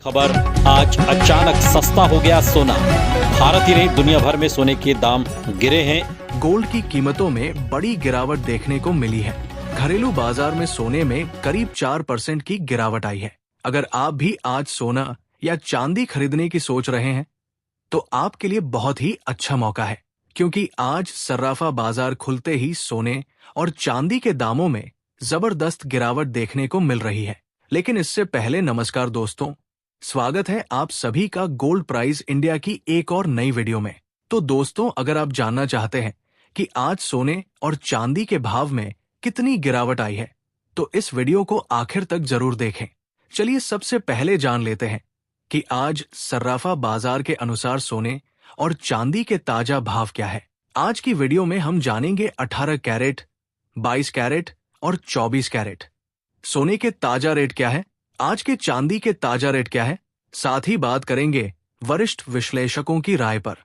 खबर आज अचानक सस्ता हो गया सोना। भारत ही नहीं दुनिया भर में सोने के दाम गिरे हैं। गोल्ड की कीमतों में बड़ी गिरावट देखने को मिली है। घरेलू बाजार में सोने में करीब 4% की गिरावट आई है। अगर आप भी आज सोना या चांदी खरीदने की सोच रहे हैं तो आपके लिए बहुत ही अच्छा मौका है, क्योंकि आज सर्राफा बाजार खुलते ही सोने और चांदी के दामों में जबरदस्त गिरावट देखने को मिल रही है। लेकिन इससे पहले नमस्कार दोस्तों, स्वागत है आप सभी का गोल्ड प्राइस इंडिया की एक और नई वीडियो में। तो दोस्तों, अगर आप जानना चाहते हैं कि आज सोने और चांदी के भाव में कितनी गिरावट आई है तो इस वीडियो को आखिर तक जरूर देखें। चलिए सबसे पहले जान लेते हैं कि आज सर्राफा बाजार के अनुसार सोने और चांदी के ताजा भाव क्या है। आज की वीडियो में हम जानेंगे 18 कैरेट, 22 कैरेट और 24 कैरेट सोने के ताजा रेट क्या है, आज के चांदी के ताजा रेट क्या है। साथ ही बात करेंगे वरिष्ठ विश्लेषकों की राय पर।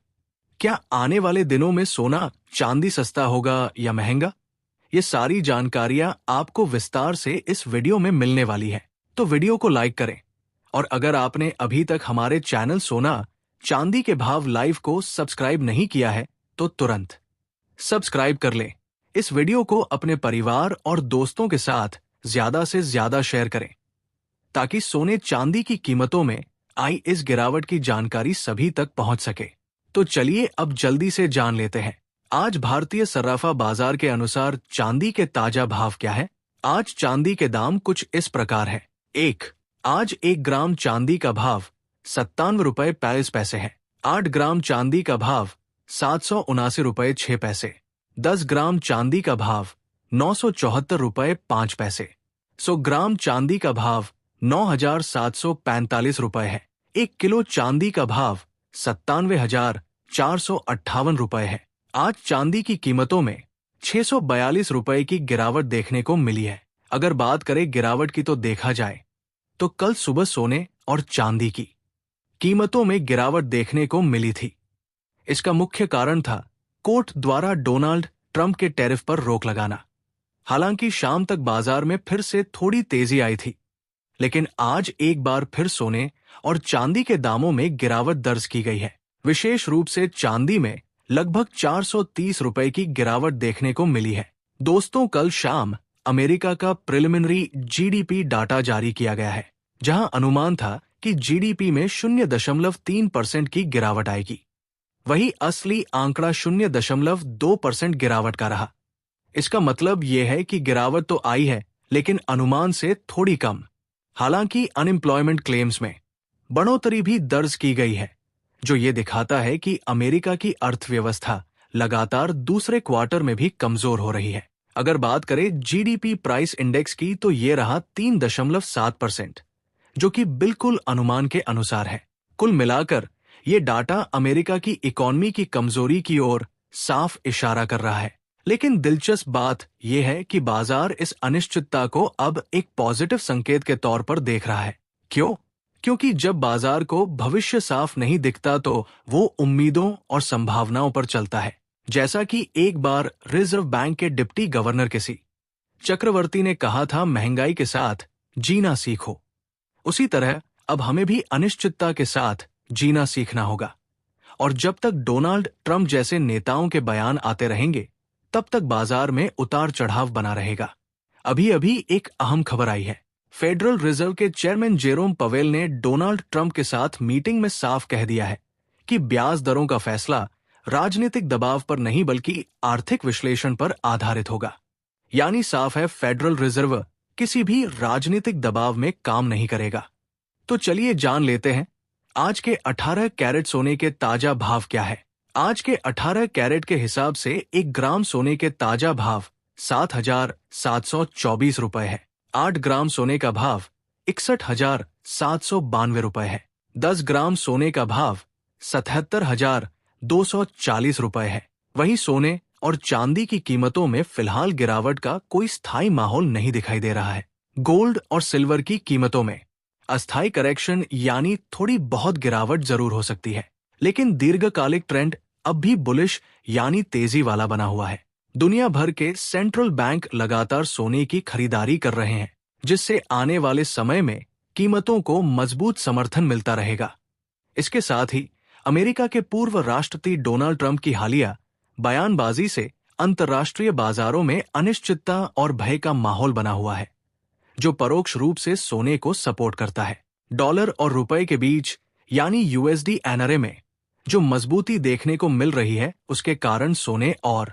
क्या आने वाले दिनों में सोना चांदी सस्ता होगा या महंगा, ये सारी जानकारियां आपको विस्तार से इस वीडियो में मिलने वाली है। तो वीडियो को लाइक करें और अगर आपने अभी तक हमारे चैनल सोना चांदी के भाव लाइव को सब्सक्राइब नहीं किया है तो तुरंत सब्सक्राइब कर लें। इस वीडियो को अपने परिवार और दोस्तों के साथ ज्यादा से ज्यादा शेयर करें ताकि सोने चांदी की कीमतों में आई इस गिरावट की जानकारी सभी तक पहुंच सके। तो चलिए अब जल्दी से जान लेते हैं आज भारतीय सर्राफा बाजार के अनुसार चांदी के ताजा भाव क्या है। आज चांदी के दाम कुछ इस प्रकार है। आज 1 ग्राम चांदी का भाव 97 रुपए 40 पैसे है। 8 ग्राम चांदी का भाव 779 रुपए 6 पैसे। 10 ग्राम चांदी का भाव 974 रुपए 5 पैसे। 100 ग्राम चांदी का भाव 9,745 रुपए है। 1 किलो चांदी का भाव 97,458 रुपए है। आज चांदी की कीमतों में 642 रुपए की गिरावट देखने को मिली है। अगर बात करें गिरावट की तो देखा जाए तो कल सुबह सोने और चांदी की कीमतों में गिरावट देखने को मिली थी। इसका मुख्य कारण था कोर्ट द्वारा डोनाल्ड ट्रंप के टैरिफ पर रोक लगाना। हालांकि शाम तक बाजार में फिर से थोड़ी तेजी आई थी, लेकिन आज एक बार फिर सोने और चांदी के दामों में गिरावट दर्ज की गई है। विशेष रूप से चांदी में लगभग 430 रुपए की गिरावट देखने को मिली है। दोस्तों, कल शाम अमेरिका का प्रिलिमिनरी जीडीपी डाटा जारी किया गया है, जहां अनुमान था कि जीडीपी में 0.3% की गिरावट आएगी। वही असली आंकड़ा 0.2% गिरावट का रहा। इसका मतलब यह है कि गिरावट तो आई है, लेकिन अनुमान से थोड़ी कम। हालांकि अनएम्प्लॉयमेंट क्लेम्स में बढ़ोतरी भी दर्ज की गई है, जो ये दिखाता है कि अमेरिका की अर्थव्यवस्था लगातार दूसरे क्वार्टर में भी कमजोर हो रही है। अगर बात करें जीडीपी प्राइस इंडेक्स की तो ये रहा 3.7%, जो कि बिल्कुल अनुमान के अनुसार है। कुल मिलाकर ये डाटा अमेरिका की इकोनॉमी की कमजोरी की ओर साफ इशारा कर रहा है। लेकिन दिलचस्प बात यह है कि बाजार इस अनिश्चितता को अब एक पॉजिटिव संकेत के तौर पर देख रहा है। क्यों? क्योंकि जब बाजार को भविष्य साफ नहीं दिखता तो वो उम्मीदों और संभावनाओं पर चलता है। जैसा कि एक बार रिजर्व बैंक के डिप्टी गवर्नर के सी चक्रवर्ती ने कहा था, महंगाई के साथ जीना सीखो। उसी तरह अब हमें भी अनिश्चितता के साथ जीना सीखना होगा। और जब तक डोनाल्ड ट्रंप जैसे नेताओं के बयान आते रहेंगे तब तक बाजार में उतार चढ़ाव बना रहेगा। अभी अभी एक अहम खबर आई है। फेडरल रिजर्व के चेयरमैन जेरोम पवेल ने डोनाल्ड ट्रंप के साथ मीटिंग में साफ कह दिया है कि ब्याज दरों का फैसला राजनीतिक दबाव पर नहीं बल्कि आर्थिक विश्लेषण पर आधारित होगा। यानी साफ है, फेडरल रिजर्व किसी भी राजनीतिक दबाव में काम नहीं करेगा। तो चलिए जान लेते हैं आज के 18 कैरेट सोने के ताजा भाव क्या है। आज के 18 कैरेट के हिसाब से 1 ग्राम सोने के ताजा भाव 7,724 रुपए है। 8 ग्राम सोने का भाव 61,792 रुपए है। 10 ग्राम सोने का भाव 77,240 रुपए है। वहीं सोने और चांदी की कीमतों में फिलहाल गिरावट का कोई स्थायी माहौल नहीं दिखाई दे रहा है। गोल्ड और सिल्वर की कीमतों में अस्थायी करेक्शन यानी थोड़ी बहुत गिरावट जरूर हो सकती है, लेकिन दीर्घकालिक ट्रेंड अब भी बुलिश यानी तेजी वाला बना हुआ है। दुनिया भर के सेंट्रल बैंक लगातार सोने की खरीदारी कर रहे हैं, जिससे आने वाले समय में कीमतों को मजबूत समर्थन मिलता रहेगा। इसके साथ ही अमेरिका के पूर्व राष्ट्रपति डोनाल्ड ट्रंप की हालिया बयानबाजी से अंतर्राष्ट्रीय बाजारों में अनिश्चितता और भय का माहौल बना हुआ है, जो परोक्ष रूप से सोने को सपोर्ट करता है। डॉलर और रुपए के बीच यानी यूएसडी एनआरए में जो मजबूती देखने को मिल रही है, उसके कारण सोने और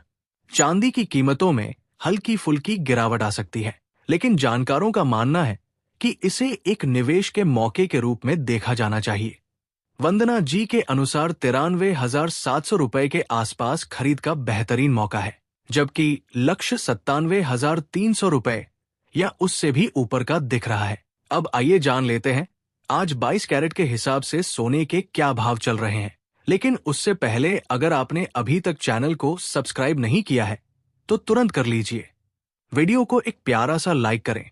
चांदी की कीमतों में हल्की फुल्की गिरावट आ सकती है। लेकिन जानकारों का मानना है कि इसे एक निवेश के मौके के रूप में देखा जाना चाहिए। वंदना जी के अनुसार 93,700 रुपए के आसपास खरीद का बेहतरीन मौका है, जबकि लक्ष्य 97,300 रुपए या उससे भी ऊपर का दिख रहा है। अब आइए जान लेते हैं आज 22 कैरेट के हिसाब से सोने के क्या भाव चल रहे हैं। लेकिन उससे पहले अगर आपने अभी तक चैनल को सब्सक्राइब नहीं किया है तो तुरंत कर लीजिए। वीडियो को एक प्यारा सा लाइक करें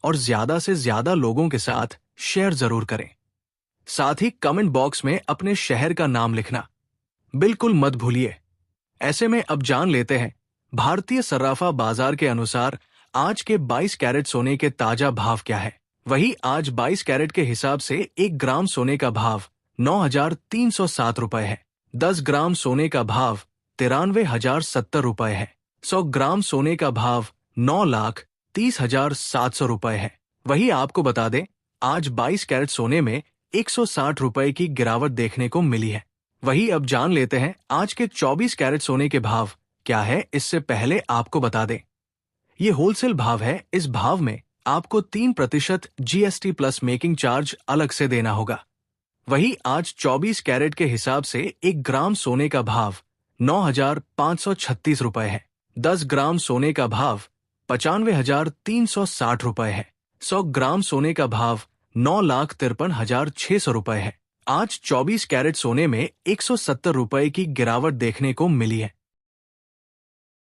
और ज्यादा से ज्यादा लोगों के साथ शेयर जरूर करें। साथ ही कमेंट बॉक्स में अपने शहर का नाम लिखना बिल्कुल मत भूलिए। ऐसे में अब जान लेते हैं भारतीय सर्राफा बाजार के अनुसार आज के 22 कैरेट सोने के ताजा भाव क्या है। वही आज 22 कैरेट के हिसाब से 1 ग्राम सोने का भाव 9,307 रुपए है। 10 ग्राम सोने का भाव 93,070 रुपए है। 100 ग्राम सोने का भाव 9,30,700 रुपए है। वही आपको बता दें आज 22 कैरेट सोने में 160 रुपए की गिरावट देखने को मिली है। वही अब जान लेते हैं आज के 24 कैरेट सोने के भाव क्या है। इससे पहले आपको बता दें ये होलसेल भाव है। इस भाव में आपको 3% जीएसटी प्लस मेकिंग चार्ज अलग से देना होगा। वही आज 24 कैरेट के हिसाब से 1 ग्राम सोने का भाव 9,536 रुपए है। 10 ग्राम सोने का भाव 95,360 रुपए है। 100 ग्राम सोने का भाव 9,53,600 रुपए है। आज 24 कैरेट सोने में 170 रुपए की गिरावट देखने को मिली है।